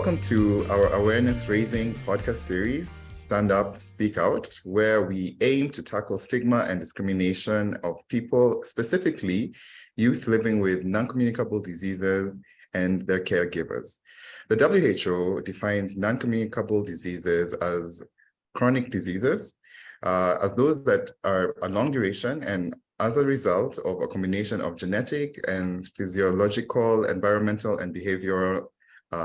welcome to our awareness raising podcast series, Stand Up, Speak Out, where we aim to tackle stigma and discrimination of people, specifically youth living with non-communicable diseases and their caregivers. The WHO defines non-communicable diseases as chronic diseases, as those that are a long duration and as a result of a combination of genetic and physiological, environmental, and behavioral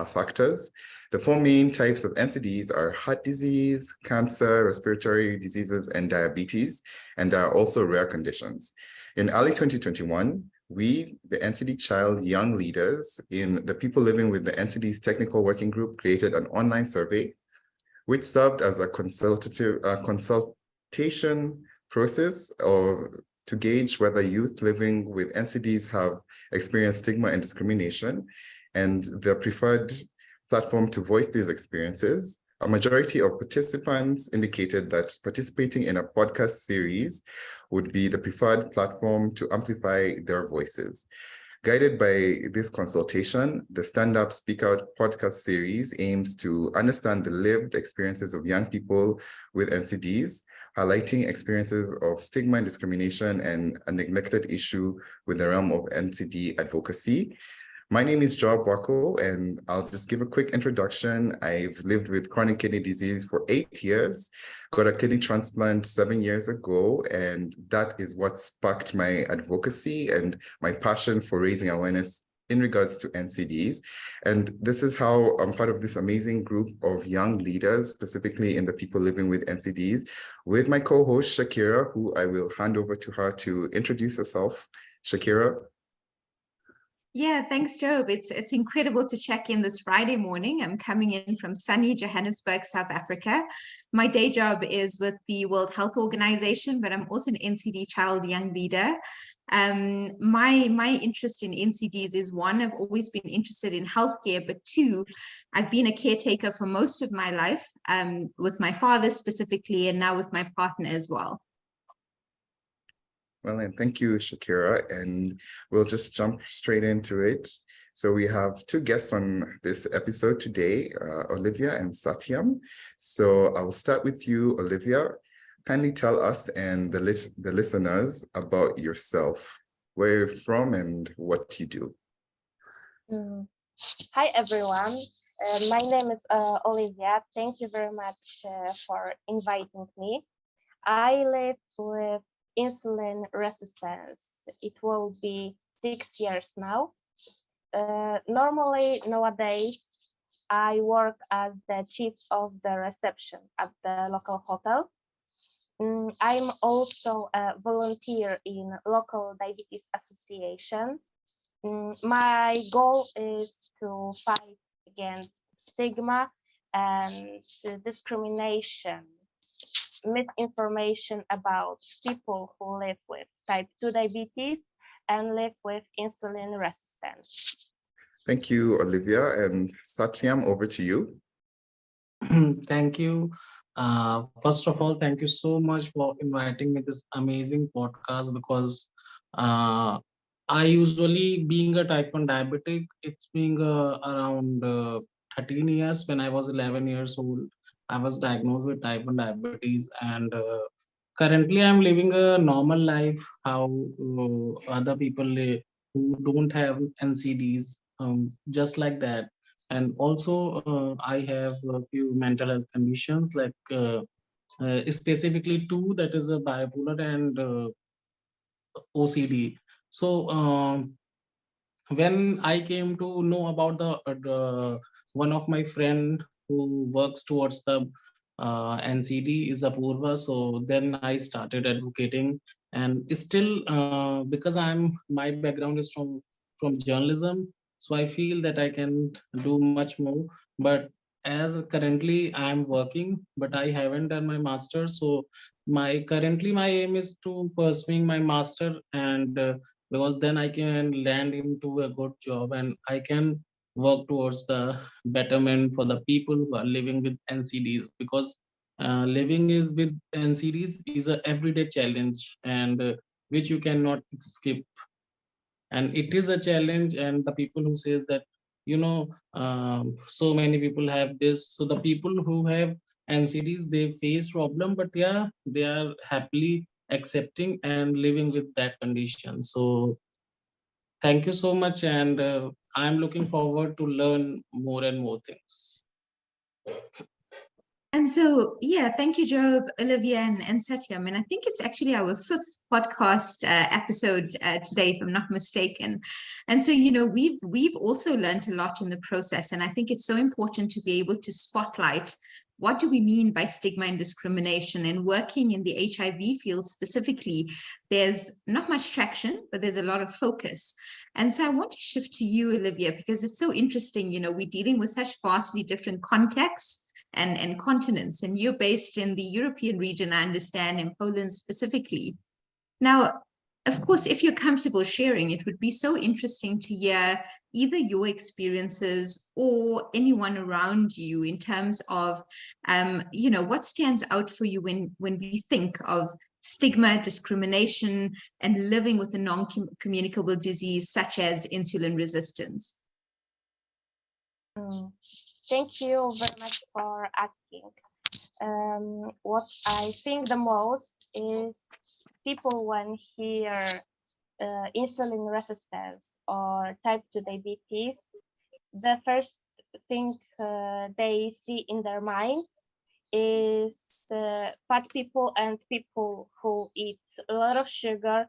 factors. The four main types of NCDs are heart disease, cancer, respiratory diseases, and diabetes, and there are also rare conditions. In early 2021, we, the NCDChild young leaders in the People Living with the NCDs Technical Working Group, created an online survey, which served as a consultation process to gauge whether youth living with NCDs have experienced stigma and discrimination, and the preferred platform to voice these experiences. A majority of participants indicated that participating in a podcast series would be the preferred platform to amplify their voices. Guided by this consultation, the Stand Up, Speak Out podcast series aims to understand the lived experiences of young people with NCDs, highlighting experiences of stigma and discrimination and a neglected issue with the realm of NCD advocacy. My name is Joab, Wako, and I'll just give a quick introduction. I've lived with chronic kidney disease for 8 years, got a kidney transplant 7 years ago, and that is what sparked my advocacy and my passion for raising awareness in regards to NCDs. And this is how I'm part of this amazing group of young leaders, specifically in the People Living with NCDs, with my co-host, Shakira, who I will hand over to her to introduce herself. Shakira. Yeah, thanks, Joab. It's incredible to check in this Friday morning. I'm coming in from sunny Johannesburg, South Africa. My day job is with the World Health Organization, but I'm also an NCDChild young leader. My interest in NCDs is, one, I've always been interested in healthcare, but two, I've been a caretaker for most of my life, with my father specifically, and now with my partner as well. Well, and thank you, Shakira, and we'll just jump straight into it. So we have two guests on this episode today, Oliwcia and Satyam. So I will start with you, Oliwcia. Kindly tell us and the listeners about yourself, where you're from and what you do. Hi, everyone. My name is Oliwcia. Thank you very much for inviting me. I live with insulin resistance. It will be 6 years now. Normally, nowadays, I work as the chief of the reception at the local hotel. I'm also a volunteer in local diabetes association. My goal is to fight against stigma and discrimination, misinformation about people who live with type 2 diabetes and live with insulin resistance. Thank you, Oliwcia, and Satyam, over to you. Thank you. First of all, thank you so much for inviting me this amazing podcast, because I usually, being a type 1 diabetic, it's been around 13 years. When I was 11 years old, I was diagnosed with type 1 diabetes, and currently I'm living a normal life, how other people live who don't have NCDs, just like that. And also I have a few mental health conditions, like specifically two, that is a bipolar and OCD. So when I came to know about the one of my friend who works towards the NCD is Apurva, so then I started advocating, and still because my background is from journalism, so I feel that I can do much more. But as currently I am working, but I haven't done my master, so currently my aim is to pursuing my master, and because then I can land into a good job and I can work towards the betterment for the people who are living with NCDs, because living is with NCDs is a everyday challenge, and which you cannot skip. And it is a challenge, and the people who says that so many people have this. So the people who have NCDs, they face problem, but yeah, they are happily accepting and living with that condition. So thank you so much, and I'm looking forward to learn more and more things. And so, yeah, thank you, Joab, Oliwcia, and Satyam. And I think it's actually our fifth podcast episode today, if I'm not mistaken. And so, we've also learned a lot in the process. And I think it's so important to be able to spotlight what do we mean by stigma and discrimination. And working in the HIV field specifically, there's not much traction, but there's a lot of focus. And so I want to shift to you, Oliwcia, because it's so interesting. We're dealing with such vastly different contexts and continents, and you're based in the European region, I understand, in Poland specifically. Now, of course, if you're comfortable sharing, it would be so interesting to hear either your experiences or anyone around you in terms of, what stands out for you when we think of stigma, discrimination, and living with a non-communicable disease such as insulin resistance. Thank you very much for asking. What I think the most is people when hear insulin resistance or type 2 diabetes, the first thing they see in their minds is fat people and people who eat a lot of sugar,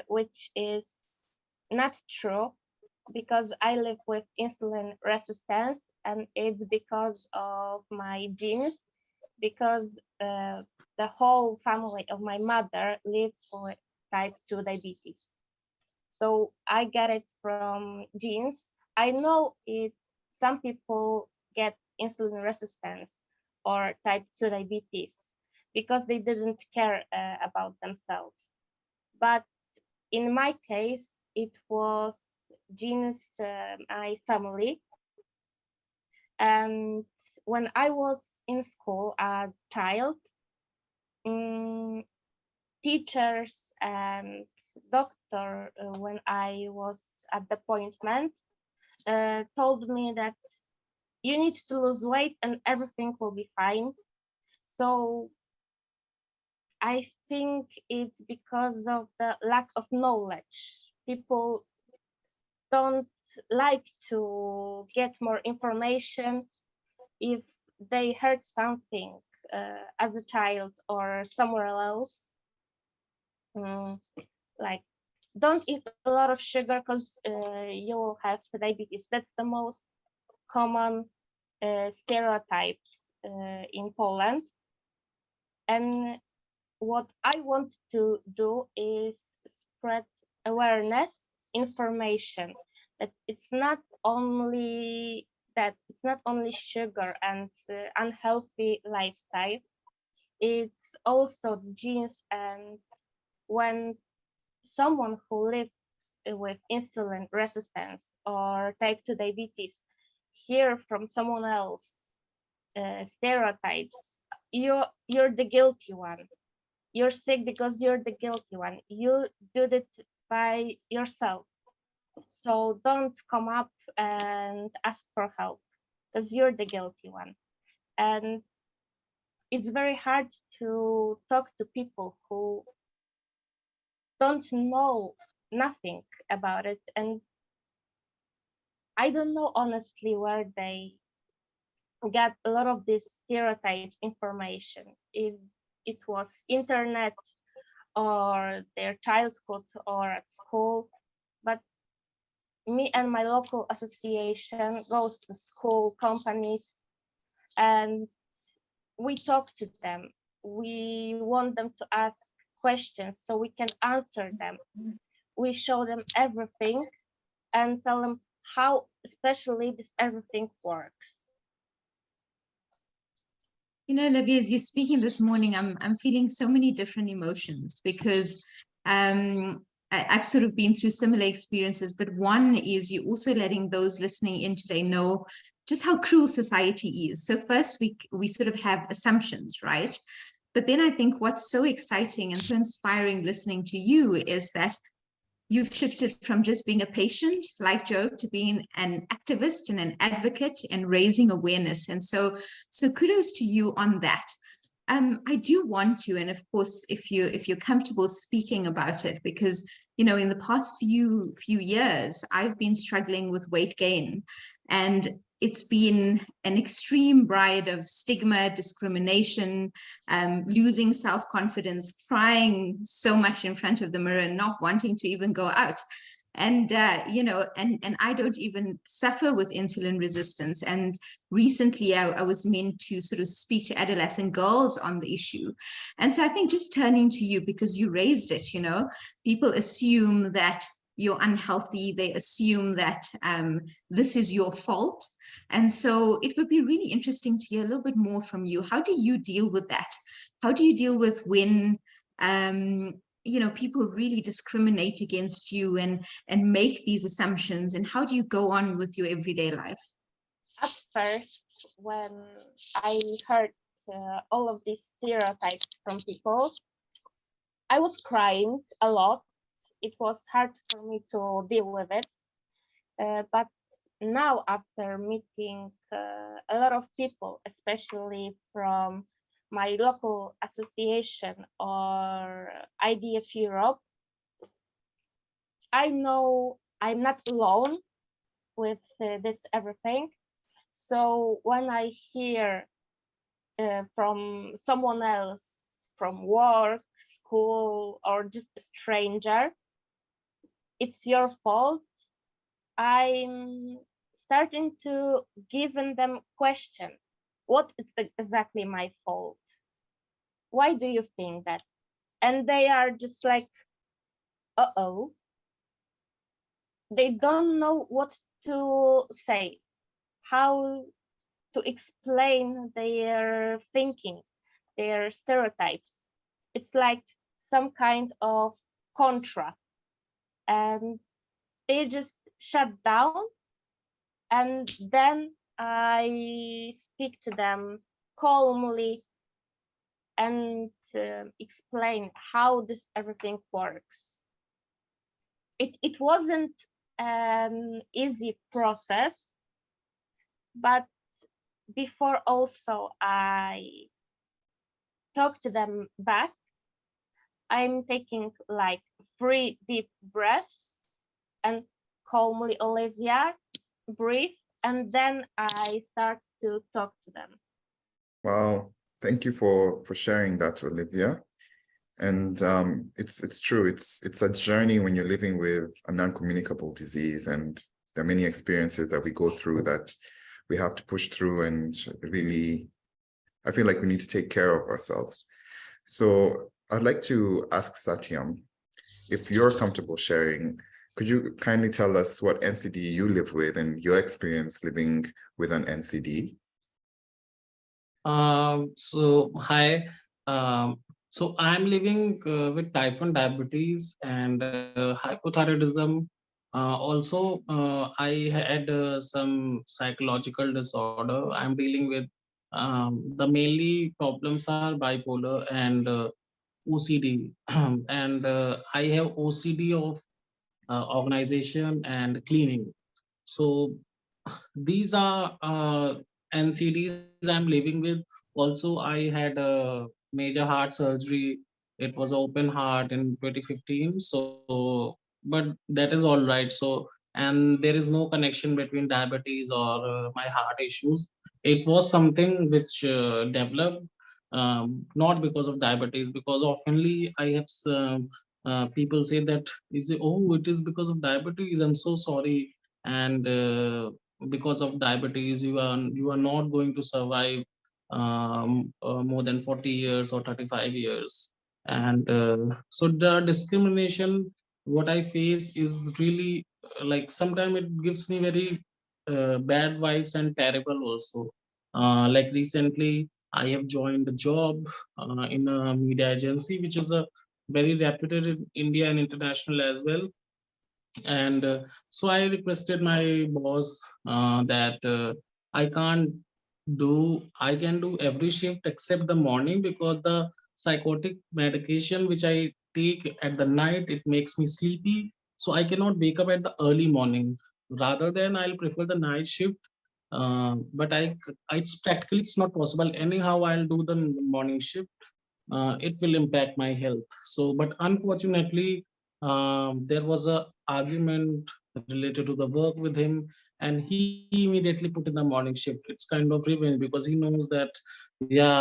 which is not true, because I live with insulin resistance, and it's because of my genes, because the whole family of my mother lived with type 2 diabetes. So I get it from genes. I know some people get insulin resistance or type 2 diabetes because they didn't care about themselves. But in my case, it was genes, my family. And when I was in school as a child, teachers and doctor, when I was at the appointment, told me that you need to lose weight and everything will be fine. So I think it's because of the lack of knowledge. People don't like to get more information if they heard something as a child or somewhere else. Like, don't eat a lot of sugar because you will have diabetes. That's the most common stereotypes in Poland. And what I want to do is spread awareness, information, that it's not only sugar and unhealthy lifestyle, it's also the genes. And when someone who lives with insulin resistance or type 2 diabetes hear from someone else stereotypes, you're the guilty one, you're sick because you're the guilty one, you did it by yourself, so don't come up and ask for help because you're the guilty one. And it's very hard to talk to people who don't know nothing about it. And I don't know honestly where they get a lot of these stereotypes information, if it was internet or their childhood or at school. But me and my local association goes to school, companies, and we talk to them. We want them to ask questions so we can answer them. We show them everything and tell them how especially this everything works. Oliwcia, as you're speaking this morning, I'm feeling so many different emotions because I've sort of been through similar experiences, but one is you're also letting those listening in today know just how cruel society is. So first we sort of have assumptions, right? But then I think what's so exciting and so inspiring listening to you is that you've shifted from just being a patient like Joab to being an activist and an advocate and raising awareness. And so kudos to you on that. I do want to, and of course, if you're comfortable speaking about it, because in the past few years, I've been struggling with weight gain, and it's been an extreme ride of stigma, discrimination, losing self-confidence, crying so much in front of the mirror, not wanting to even go out. And and I don't even suffer with insulin resistance. And recently I was meant to sort of speak to adolescent girls on the issue. And so I think just turning to you, because you raised it, people assume that you're unhealthy. They assume that this is your fault. And so it would be really interesting to hear a little bit more from you. How do you deal with that? How do you deal with when people really discriminate against you and make these assumptions, and how do you go on with your everyday life? At first, when I heard all of these stereotypes from people, I was crying a lot. It was hard for me to deal with it. But now, after meeting a lot of people, especially from my local association or IDF Europe, I know I'm not alone with this everything. So when I hear from someone else, from work, school, or just a stranger, it's your fault, I'm starting to give them question, what is exactly my fault? Why do you think that? And they are just like, uh-oh. They don't know what to say, how to explain their thinking, their stereotypes. It's like some kind of contra. And they just shut down. And then I speak to them calmly and explain how this everything works. It wasn't an easy process, but before also I talk to them back, I'm taking like 3 deep breaths and calmly, Oliwcia, breathe, and then I start to talk to them. Wow, thank you for sharing that, Oliwcia. And it's true. It's a journey when you're living with a non-communicable disease, and there are many experiences that we go through that we have to push through, and really, I feel like we need to take care of ourselves. So I'd like to ask Satyam, if you're comfortable sharing, could you kindly tell us what NCD you live with and your experience living with an NCD? So hi. So I'm living with type 1 diabetes and hypothyroidism. Also, I had some psychological disorder. I'm dealing with the mainly problems are bipolar and OCD. And I have OCD of organization and cleaning. So these are NCDs I'm living with. Also, I had a major heart surgery. It was open heart in 2015. So, but that is all right. So, and there is no connection between diabetes or my heart issues. It was something which developed not because of diabetes, because oftenly I have people say that oh, it is because of diabetes. I'm so sorry. And because of diabetes you are not going to survive more than 40 years or 35 years. And so the discrimination what I face is really like sometimes it gives me very bad vibes and terrible also. Like recently I have joined a job in a media agency which is a very reputed in India and international as well. And so I requested my boss that I can do every shift except the morning, because the psychotic medication which I take at the night, it makes me sleepy. So I cannot wake up at the early morning. Rather than I'll prefer the night shift. But it's not possible. Anyhow, I'll do the morning shift. It will impact my health. So, but unfortunately, there was a argument related to the work with him, and he immediately put in the morning shift. It's kind of revenge because he knows that, yeah,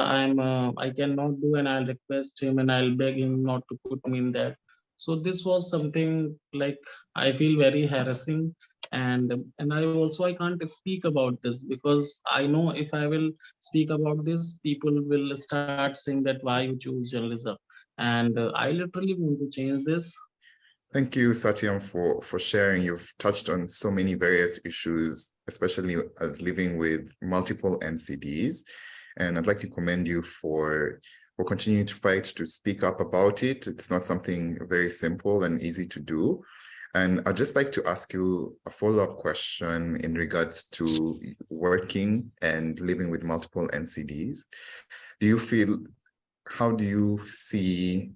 I cannot do, and I'll request him and I'll beg him not to put me in that. So this was something like I feel very harassing, and I can't speak about this because I know if I will speak about this, people will start saying that why you choose journalism. And I literally want to change this. Thank you, Satyam, for sharing. You've touched on so many various issues, especially as living with multiple NCDs. And I'd like to commend you for continuing to fight to speak up about it. It's not something very simple and easy to do. And I'd just like to ask you a follow-up question in regards to working and living with multiple NCDs. How do you see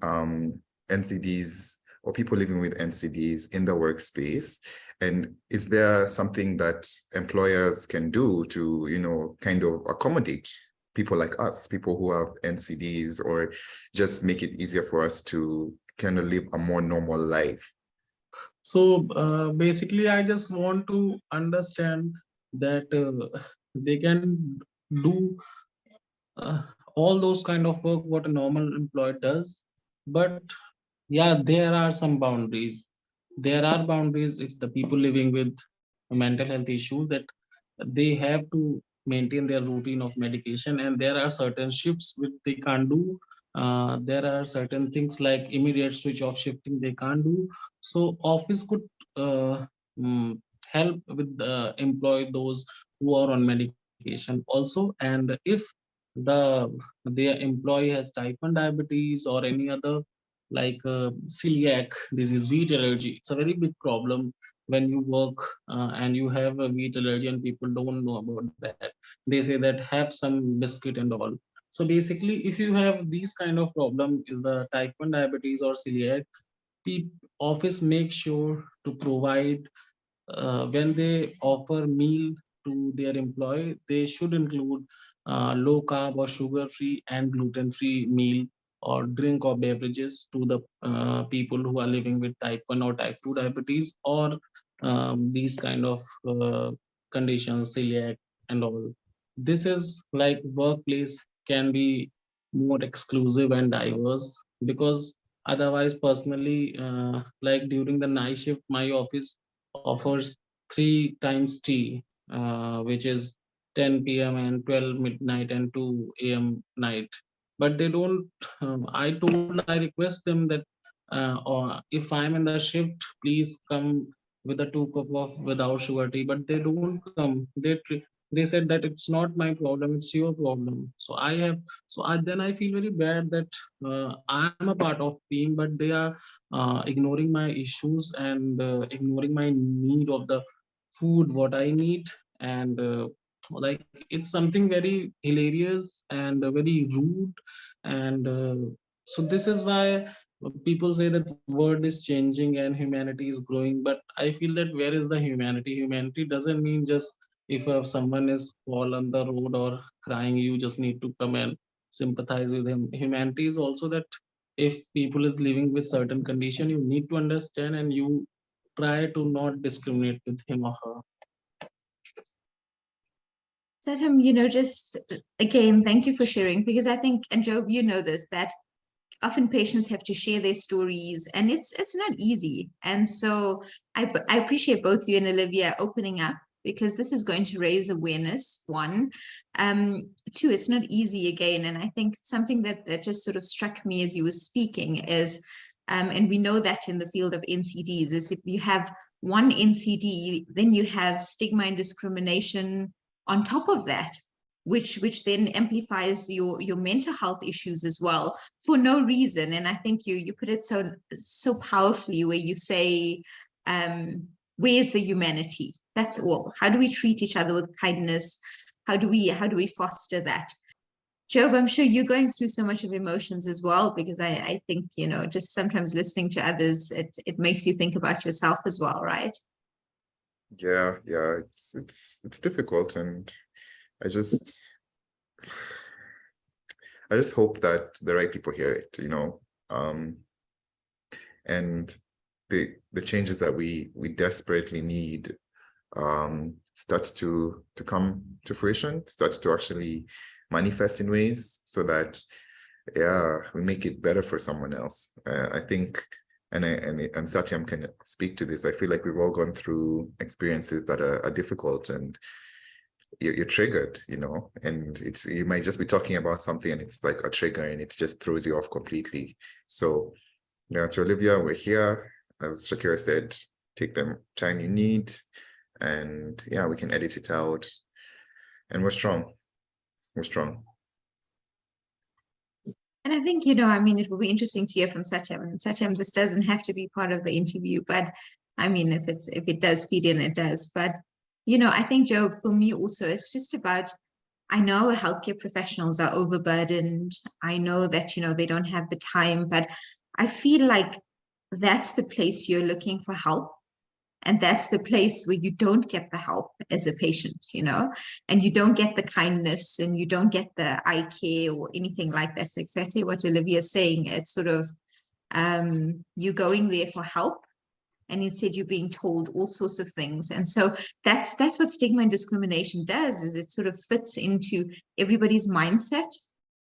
NCDs or people living with NCDs in the workspace? And is there something that employers can do to, kind of accommodate people like us, people who have NCDs, or just make it easier for us to kind of live a more normal life? So basically, I just want to understand that they can do uh, all those kind of work what a normal employee does. But yeah, there are some boundaries. There are boundaries if the people living with mental health issues, that they have to maintain their routine of medication, and there are certain shifts which they can't do. There are certain things like immediate switch off shifting they can't do. So office could uh, mm, help with employ those who are on medication also. And if the their employee has type 1 diabetes or any other like celiac disease, wheat allergy, it's a very big problem when you work and you have a wheat allergy and people don't know about that. They say that have some biscuit and all. So basically, if you have these kind of problem, is the type 1 diabetes or celiac, the office make sure to provide when they offer meal to their employee, they should include low carb or sugar free and gluten free meal or drink or beverages to the people who are living with type 1 or type 2 diabetes, or these kind of conditions, celiac and all. This is like workplace can be more exclusive and diverse, because otherwise personally like during the night shift my office offers 3 times tea, which is 10 p.m. and 12 midnight and 2 a.m. night. But they don't. I request them that or if I'm in the shift, please come with a 2 cup of without sugar tea. But they don't come. They said that it's not my problem, it's your problem. So then I feel very bad that I'm a part of team, but they are ignoring my issues and ignoring my need of the food what I need. And like it's something very hilarious and very rude. And so this is why people say that world is changing and humanity is growing. But I feel that where is the humanity? Humanity doesn't mean just if someone is fall on the road or crying, you just need to come and sympathize with him. Humanity is also that if people is living with certain condition, you need to understand and you try to not discriminate with him or her. Satyam, just again, thank you for sharing, because I think, and Job, this, that often patients have to share their stories, and it's not easy. And so I appreciate both you and Oliwcia opening up, because this is going to raise awareness, one. Two, it's not easy again. And I think something that just sort of struck me as you were speaking is, and we know that in the field of NCDs, is if you have one NCD, then you have stigma and discrimination on top of that, which then amplifies your mental health issues as well, for no reason. And I think you put it so powerfully, where you say, where's the humanity? That's all. How do we treat each other with kindness? How do we foster that? Joab, I'm sure you're going through so much of emotions as well, because I think, you know, just sometimes listening to others, it makes you think about yourself as well, right? Yeah, it's difficult, and I just hope that the right people hear it, you know, and the changes that we desperately need start to come to fruition, start to actually manifest in ways so that, yeah, we make it better for someone else. I think, and Satyam can speak to this. I feel like we've all gone through experiences that are difficult, and you're triggered, you know, and you might just be talking about something and it's like a trigger and it just throws you off completely. So yeah, to Oliwcia, we're here, as Shakira said, take the time you need, and yeah, we can edit it out, and we're strong. We're strong. And I think, you know, I mean, it will be interesting to hear from Satyam. And Satyam, this doesn't have to be part of the interview, but I mean, if it does feed in, it does. But, you know, I think, Joe, for me also, it's just about, I know healthcare professionals are overburdened. I know that, you know, they don't have the time, but I feel like that's the place you're looking for help. And that's the place where you don't get the help as a patient, you know, and you don't get the kindness and you don't get the eye care or anything like that. That's exactly what Oliwcia is saying. It's sort of you going there for help, and instead you're being told all sorts of things. And so that's what stigma and discrimination does, is it sort of fits into everybody's mindset,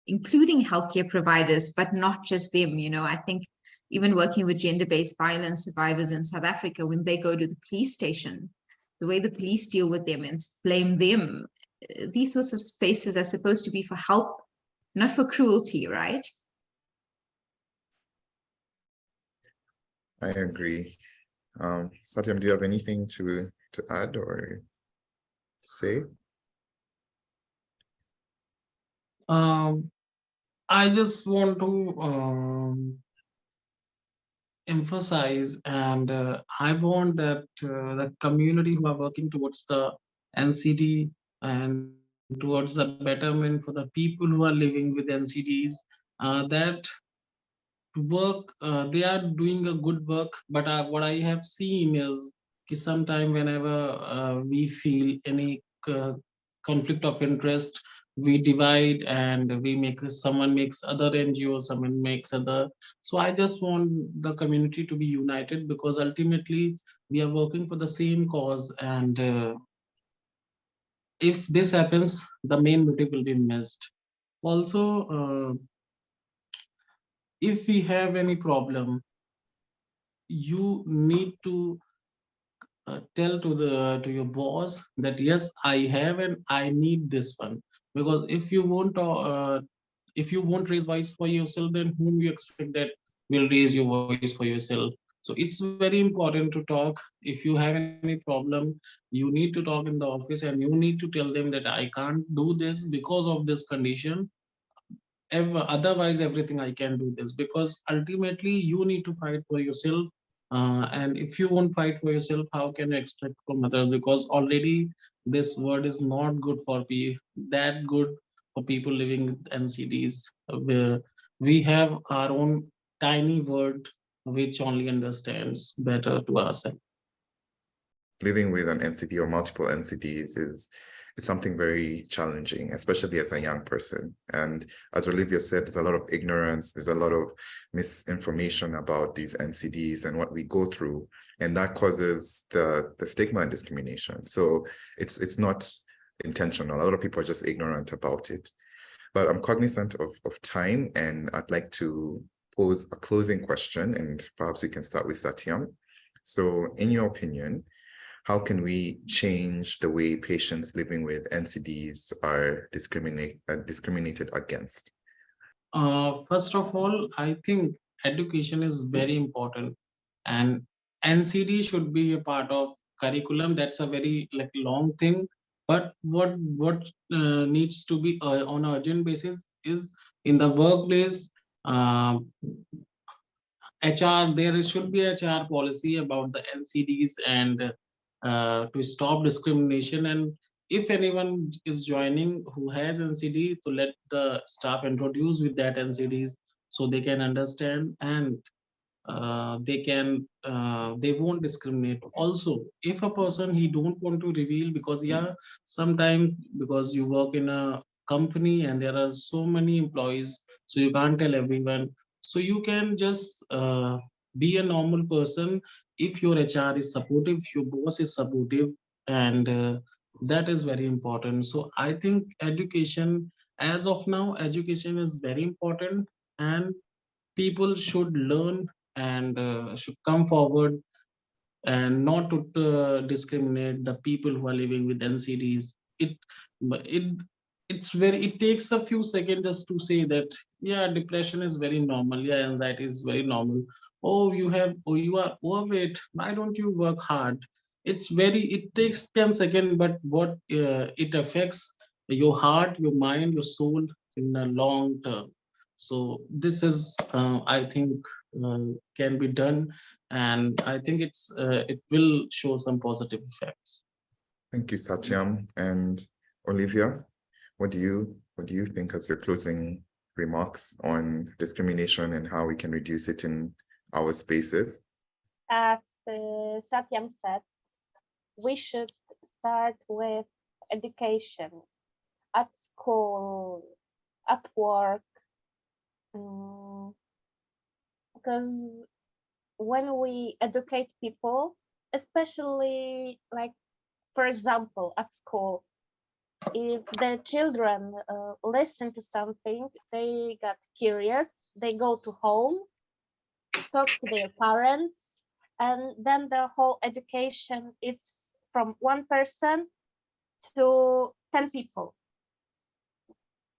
including healthcare providers, but not just them. You know, I think even working with gender-based violence survivors in South Africa, when they go to the police station, the way the police deal with them and blame them, these sorts of spaces are supposed to be for help, not for cruelty, right? I agree. Satyam, do you have anything to add or say? I just want to emphasize, and I want that the community who are working towards the NCD and towards the betterment for the people who are living with NCDs, that work, they are doing a good work. But what I have seen is sometime whenever we feel any conflict of interest, we divide and we make, someone makes other NGO, someone makes other. So I just want the community to be united, because ultimately we are working for the same cause, and if this happens, the main motive will be missed. Also, if we have any problem, you need to tell to your boss that yes, I have and I need this one. Because if you won't raise voice for yourself, then whom you expect that will raise your voice for yourself? So it's very important to talk. If you have any problem, you need to talk in the office and you need to tell them that I can't do this because of this condition. Otherwise everything I can do this, because ultimately you need to fight for yourself. And if you won't fight for yourself, how can you expect from others? Because already this word is not good for people, that good for people living with NCDs. Where we have our own tiny word which only understands better to ourselves. Living with an NCD or multiple NCDs is something very challenging, especially as a young person. And as Oliwcia said, there's a lot of ignorance, there's a lot of misinformation about these NCDs and what we go through, and that causes the stigma and discrimination. So it's not intentional. A lot of people are just ignorant about it. But I'm cognizant of time, and I'd like to pose a closing question, and perhaps we can start with Satyam. So in your opinion, how can we change the way patients living with NCDs are discriminated against? First of all, I think education is very important, and NCD should be a part of curriculum. That's a very like long thing. But what needs to be on an urgent basis is in the workplace. Uh, HR, there should be a HR policy about the NCDs, and to stop discrimination. And if anyone is joining who has NCD, to let the staff introduce with that NCDs so they can understand, and they won't discriminate. Also, if a person he don't want to reveal, because yeah, sometimes because you work in a company and there are so many employees, so you can't tell everyone. So you can just be a normal person if your HR is supportive, your boss is supportive, and that is very important. So I think education, as of now, education is very important, and people should learn and should come forward and not to discriminate the people who are living with NCDs. It it's very, it takes a few seconds just to say that yeah, depression is very normal, yeah, anxiety is very normal. Oh, you are overweight. Why don't you work hard? It takes 10 seconds, but what it affects your heart, your mind, your soul in the long term. So this is, I think, can be done, and I think it will show some positive effects. Thank you, Satyam. And Oliwcia, what do you think as your closing remarks on discrimination and how we can reduce it in our spaces? As Satyam said, we should start with education at school, at work, because when we educate people, especially like, for example, at school, if the children listen to something, they got curious, they go to home, talk to their parents, and then the whole education, it's from one person to 10 people.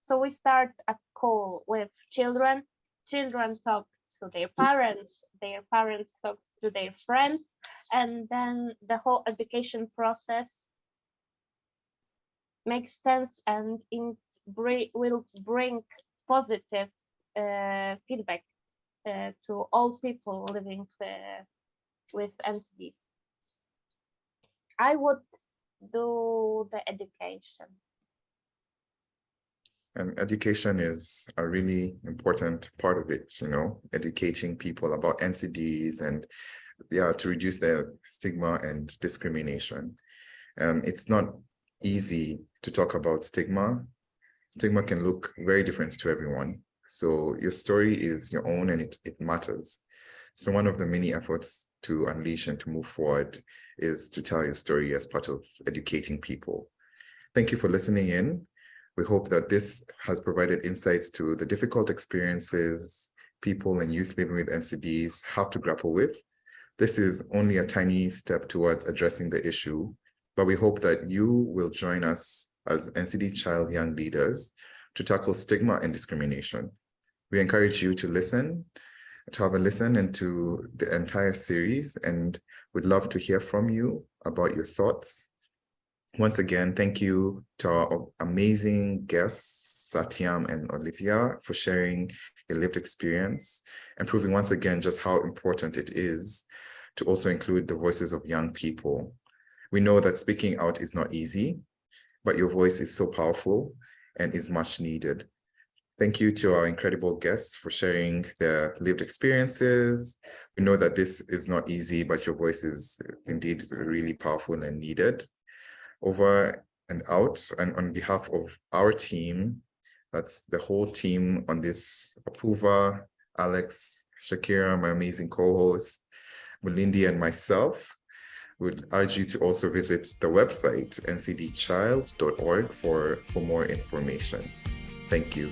So we start at school with children. Children talk to their parents talk to their friends, and then the whole education process makes sense, and it will bring positive feedback to all people living with NCDs. I would do the education. And education is a really important part of it, educating people about NCDs and to reduce their stigma and discrimination. It's not easy to talk about stigma. Stigma can look very different to everyone. So your story is your own, and it matters. So one of the many efforts to unleash and to move forward is to tell your story as part of educating people. Thank you for listening in. We hope that this has provided insights to the difficult experiences people and youth living with NCDs have to grapple with. This is only a tiny step towards addressing the issue, but we hope that you will join us as NCDChild young leaders to tackle stigma and discrimination. We encourage you to have a listen into the entire series, and we'd love to hear from you about your thoughts. Once again, thank you to our amazing guests, Satyam and Oliwcia, for sharing your lived experience and proving once again just how important it is to also include the voices of young people. We know that speaking out is not easy, but your voice is so powerful and is much needed. Thank you to our incredible guests for sharing their lived experiences. We know that this is not easy, but your voice is indeed really powerful and needed. Over and out, and on behalf of our team, that's the whole team on this, Apuva, Alex, Shakira, my amazing co-host, Melindy, and myself, would urge you to also visit the website ncdchild.org for more information. Thank you.